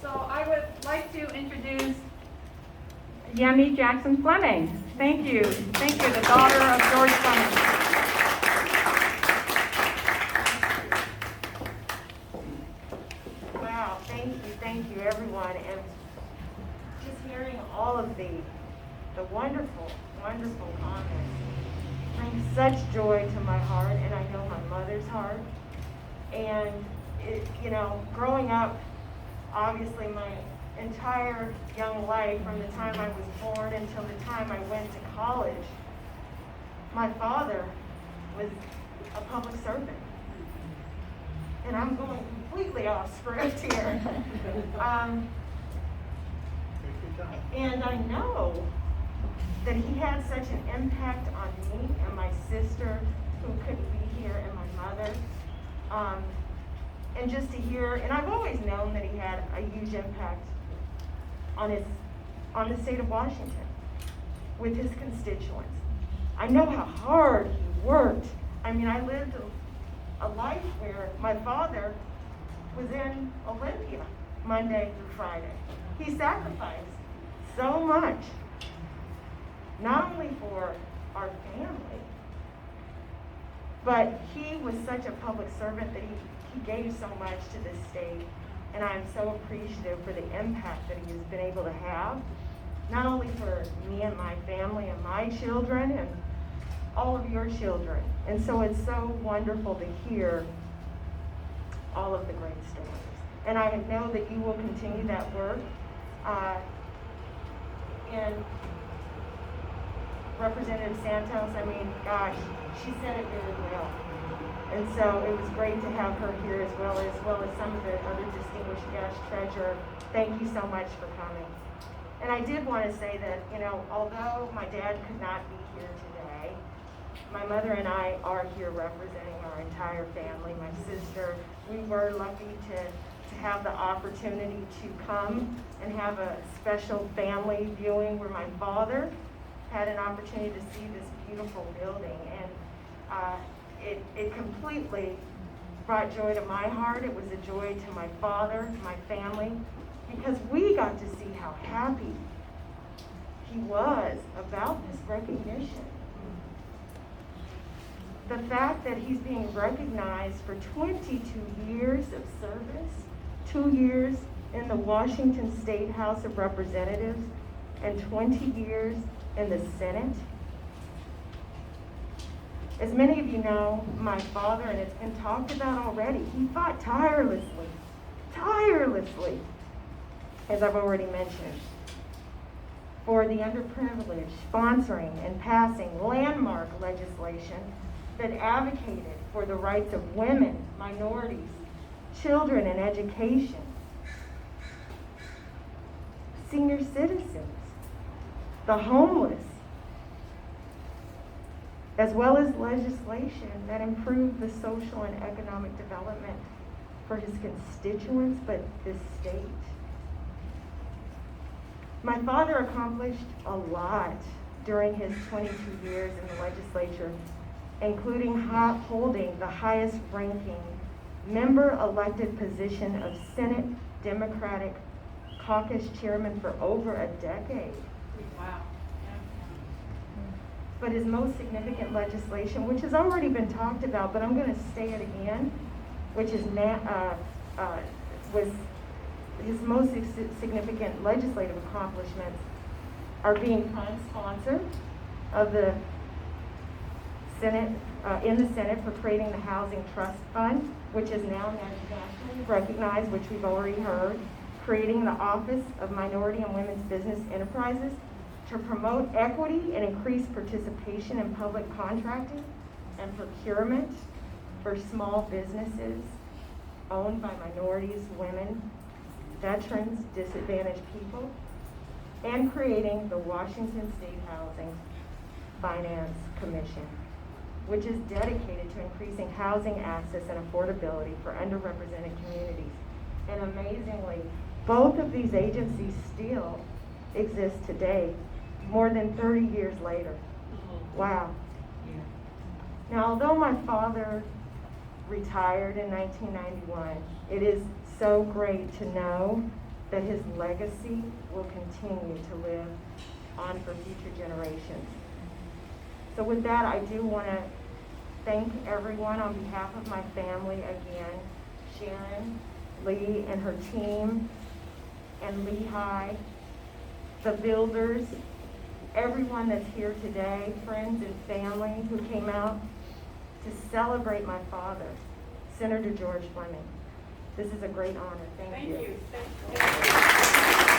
So I would like to introduce Yemi Jackson Fleming. Thank you. Thank you, the daughter of George Fleming. Wow, thank you everyone. And just hearing all of the wonderful, wonderful comments brings such joy to my heart, and I know my mother's heart. And growing up, obviously my entire young life, from the time I was born until the time I went to college, my father was a public servant. And I'm going completely off script here. And I know that he had such an impact on me and my sister, who couldn't be here, and my mother. And just to hear, and I've always known that he had a huge impact on the state of Washington with his constituents. I know how hard he worked. I mean, I lived a life where my father was in Olympia Monday through Friday. He sacrificed so much, not only for our family, but he was such a public servant that he gave so much to this state. And I'm so appreciative for the impact that he has been able to have, not only for me and my family and my children and all of your children. And so it's so wonderful to hear all of the great stories. And I know that you will continue that work. And Representative Santos, I mean, gosh, she said it very well. And so it was great to have her here, as well as some of the other distinguished guests. Treasurer, thank you so much for coming. And I did want to say that, although my dad could not be here today, my mother and I are here representing our entire family. My sister, we were lucky to have the opportunity to come and have a special family viewing where my father had an opportunity to see this beautiful building. And it completely brought joy to my heart. It was a joy to my father, my family, because we got to see how happy he was about this recognition. The fact that he's being recognized for 22 years of service, 2 years in the Washington State House of Representatives, and 20 years in the Senate. As many of you know, my father, and it's been talked about already, he fought tirelessly, as I've already mentioned, for the underprivileged, sponsoring and passing landmark legislation that advocated for the rights of women, minorities, children in education, senior citizens, the homeless, as well as legislation that improved the social and economic development for his constituents, but this state. My father accomplished a lot during his 22 years in the legislature, including holding the highest ranking member-elected position of Senate Democratic Caucus Chairman for over a decade. Wow. But his most significant legislation, which has already been talked about, but I'm going to say it again, which is was his most significant legislative accomplishments, are being prime sponsor of the Senate, in the Senate, for creating the Housing Trust Fund, which is now nationally recognized, which we've already heard, creating the Office of Minority and Women's Business Enterprises to promote equity and increase participation in public contracting and procurement for small businesses owned by minorities, women, veterans, disadvantaged people, and creating the Washington State Housing Finance Commission, which is dedicated to increasing housing access and affordability for underrepresented communities. And amazingly, both of these agencies still exist today, more than 30 years later. Wow. Now, although my father retired in 1991, it is so great to know that his legacy will continue to live on for future generations. So with that, I do want to thank everyone on behalf of my family again, Sharon, Lee and her team, and Lehigh, the builders, everyone that's here today, friends and family who came out to celebrate my father, Senator George Fleming. This is a great honor. Thank you. Thank you.